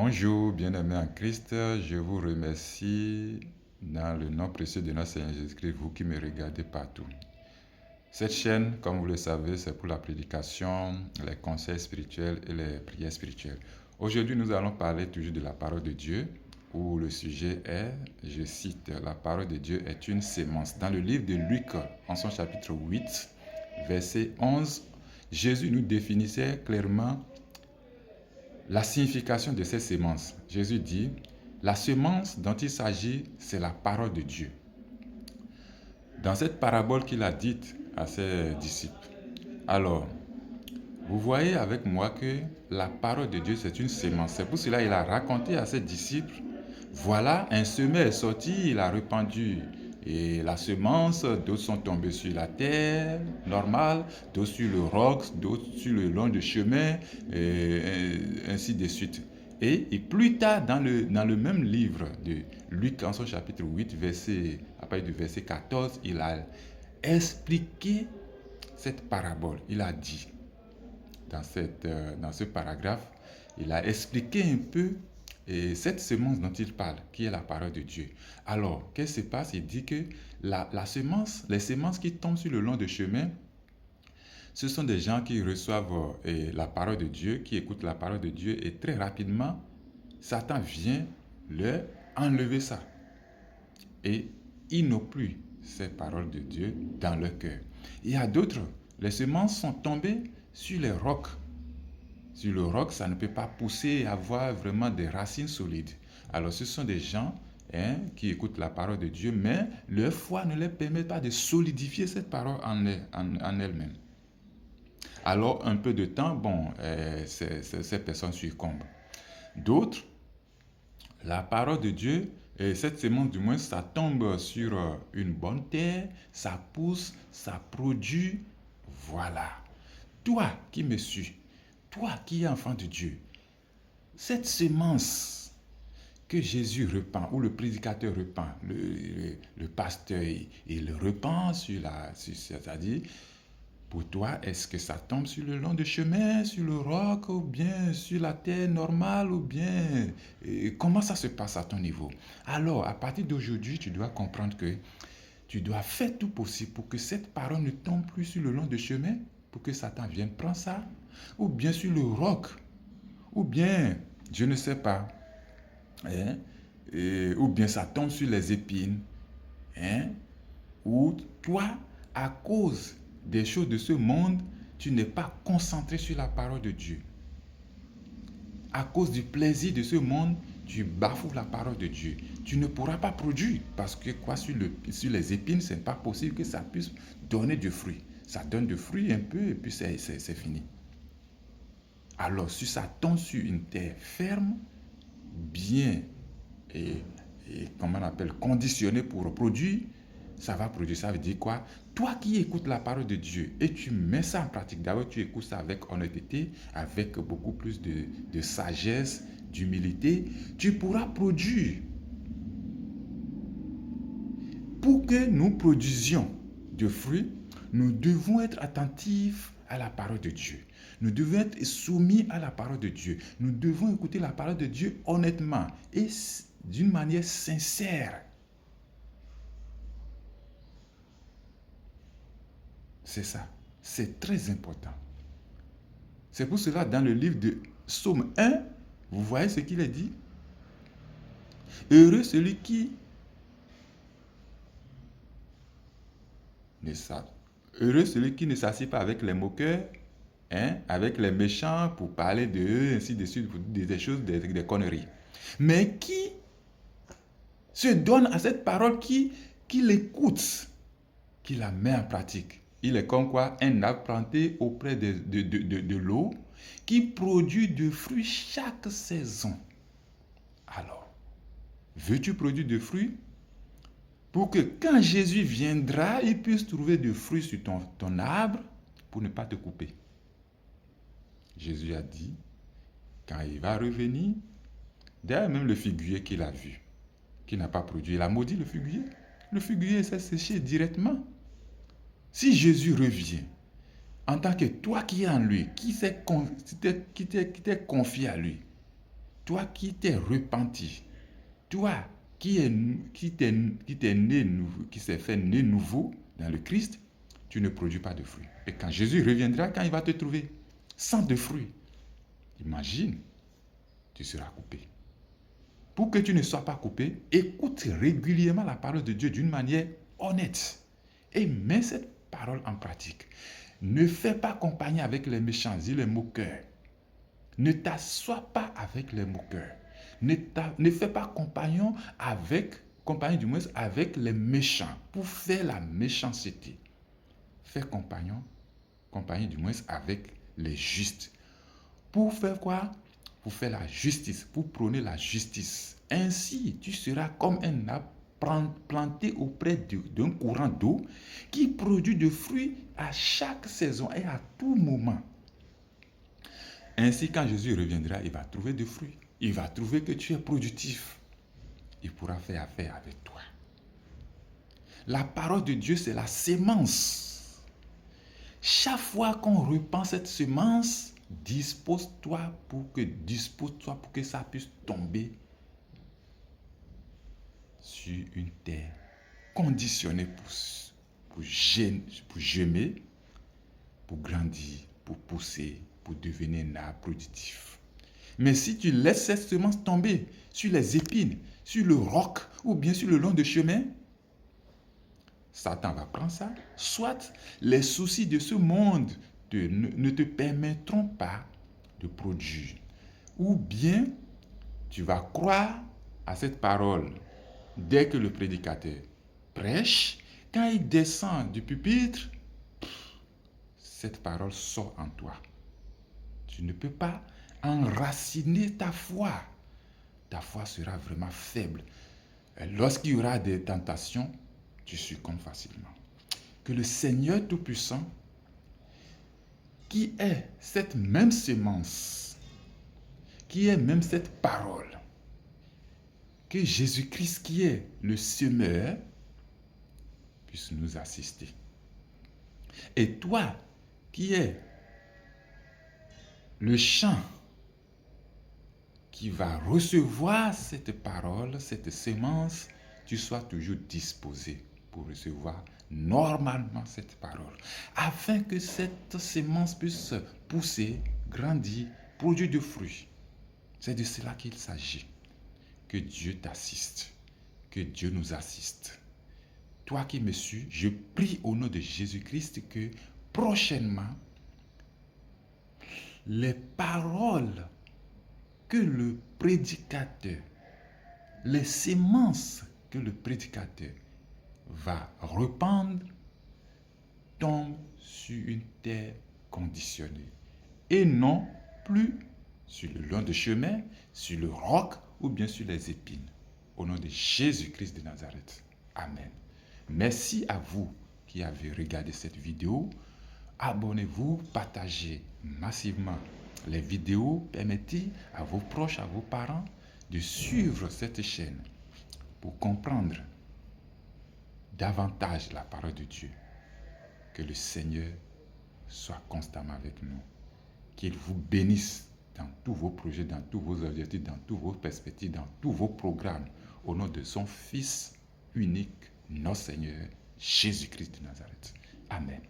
Bonjour, bien-aimés en Christ, je vous remercie dans le nom précieux de notre Seigneur Jésus-Christ, vous qui me regardez partout. Cette chaîne, comme vous le savez, c'est pour la prédication, les conseils spirituels et les prières spirituelles. Aujourd'hui, nous allons parler toujours de la parole de Dieu, où le sujet est, je cite, la parole de Dieu est une sémence. Dans le livre de Luc, en son chapitre 8, verset 11, Jésus nous définissait clairement la signification de ces semences. Jésus dit, la semence dont il s'agit, c'est la parole de Dieu. Dans cette parabole qu'il a dite à ses disciples. Alors, vous voyez avec moi que la parole de Dieu, c'est une semence. C'est pour cela qu'il a raconté à ses disciples, voilà, un semeur est sorti, il a répandu et la semence, d'autres sont tombés sur la terre normale, d'autres sur le roc, d'autres sur le long du chemin, et ainsi de suite. Et plus tard, dans le même livre de Luc, en son chapitre 8, à partir du verset 14, il a expliqué cette parabole. Il a dit, dans ce paragraphe, il a expliqué un peu cette semence dont il parle, qui est la parole de Dieu. Alors, qu'est-ce qui se passe? Il dit que les semences qui tombent sur le long du chemin, ce sont des gens qui reçoivent la parole de Dieu, qui écoutent la parole de Dieu, et très rapidement, Satan vient leur enlever ça. Et ils n'ont plus ces paroles de Dieu dans leur cœur. Il y a d'autres, les semences sont tombées sur les rocs. Sur le roc, ça ne peut pas pousser et avoir vraiment des racines solides. Alors, ce sont des gens qui écoutent la parole de Dieu, mais leur foi ne leur permet pas de solidifier cette parole en elle-même. Alors, un peu de temps, ces personnes succombent. D'autres, la parole de Dieu, cette semence du moins, ça tombe sur une bonne terre, ça pousse, ça produit. Voilà. Toi qui me suis, toi qui es enfant de Dieu, cette semence que Jésus repent, ou le prédicateur repent, le pasteur, il repent c'est-à-dire, pour toi, est-ce que ça tombe sur le long du chemin, sur le roc, ou bien sur la terre normale, ou bien comment ça se passe à ton niveau? Alors, à partir d'aujourd'hui, tu dois comprendre que tu dois faire tout possible pour que cette parole ne tombe plus sur le long du chemin, pour que Satan vienne prendre ça, ou bien sur le roc, ou bien, je ne sais pas, ou bien ça tombe sur les épines, ou toi, à cause des choses de ce monde, tu n'es pas concentré sur la parole de Dieu. À cause du plaisir de ce monde, tu bafoues la parole de Dieu. Tu ne pourras pas produire parce que sur les épines, ce n'est pas possible que ça puisse donner du fruit. Ça donne du fruit un peu et puis c'est fini. Alors, si ça tombe sur une terre ferme, bien comment on appelle, conditionnée pour produire, ça va produire. Ça veut dire quoi? Toi qui écoutes la parole de Dieu et tu mets ça en pratique, d'abord tu écoutes ça avec honnêteté, avec beaucoup plus de sagesse, d'humilité, tu pourras produire. Pour que nous produisions de fruits, nous devons être attentifs à la parole de Dieu. Nous devons être soumis à la parole de Dieu. Nous devons écouter la parole de Dieu honnêtement et d'une manière sincère. C'est ça. C'est très important. C'est pour cela, dans le livre de Psaume 1, vous voyez ce qu'il est dit? Heureux celui qui ne s'assied pas avec les moqueurs, avec les méchants pour parler d'eux, ainsi de suite, pour dire des choses, des conneries. Mais qui se donne à cette parole, qui l'écoute, qui la met en pratique. Il est comme quoi un arbre planté auprès de l'eau qui produit du fruit chaque saison. Alors, veux-tu produire du fruit? Pour que quand Jésus viendra, il puisse trouver du fruit sur ton arbre pour ne pas te couper. Jésus a dit, quand il va revenir, d'ailleurs même le figuier qu'il a vu, qui n'a pas produit, il a maudit le figuier. Le figuier s'est séché directement. Si Jésus revient, en tant que toi qui es en lui, qui t'es confié à lui, toi qui t'es repenti, toi qui s'est fait né nouveau dans le Christ, tu ne produis pas de fruits. Et quand Jésus reviendra, quand il va te trouver sans de fruits, imagine, tu seras coupé. Pour que tu ne sois pas coupé, écoute régulièrement la parole de Dieu d'une manière honnête et mets cette parole en pratique. Ne fais pas compagnie avec les méchants et les moqueurs. Ne t'assois pas avec les moqueurs. Ne fais pas compagnie du moins avec les méchants pour faire la méchanceté. Fais compagnie du moins avec les justes. Pour faire quoi? Pour faire la justice, pour prôner la justice. Ainsi, tu seras comme un arbre planté auprès d'un courant d'eau qui produit de fruits à chaque saison et à tout moment. Ainsi, quand Jésus reviendra, il va trouver des fruits. Il va trouver que tu es productif. Il pourra faire affaire avec toi. La parole de Dieu, c'est la sémence. Chaque fois qu'on répand cette semence, dispose-toi pour que ça puisse tomber sur une terre conditionnée pour germer, pour grandir, pour pousser, pour devenir un arbre productif. Mais si tu laisses cette semence tomber sur les épines, sur le roc ou bien sur le long de chemin, Satan va prendre ça. Soit les soucis de ce monde ne te permettront pas de produire. Ou bien tu vas croire à cette parole dès que le prédicateur prêche. Quand il descend du pupitre, cette parole sort en toi. Tu ne peux pas enraciner ta foi. Ta foi sera vraiment faible. Et lorsqu'il y aura des tentations, tu succombes facilement. Que le Seigneur Tout-Puissant, qui est cette même semence, qui est même cette parole, que Jésus-Christ, qui est le semeur, puisse nous assister. Et toi, qui es le champ qui va recevoir cette parole, cette semence, tu sois toujours disposé pour recevoir normalement cette parole, afin que cette semence puisse pousser, grandir, produire du fruit. C'est de cela qu'il s'agit. Que Dieu t'assiste, que Dieu nous assiste. Toi qui me suis, je prie au nom de Jésus-Christ que prochainement, les paroles que le prédicateur, les semences que le prédicateur va répandre tombent sur une terre conditionnée et non plus sur le long de chemin, sur le roc ou bien sur les épines. Au nom de Jésus-Christ de Nazareth. Amen. Merci à vous qui avez regardé cette vidéo. Abonnez-vous, partagez massivement les vidéos. Permettez à vos proches, à vos parents de suivre cette chaîne pour comprendre davantage la parole de Dieu. Que le Seigneur soit constamment avec nous. Qu'il vous bénisse dans tous vos projets, dans tous vos objectifs, dans toutes vos perspectives, dans tous vos programmes. Au nom de son Fils unique, notre Seigneur, Jésus-Christ de Nazareth. Amen.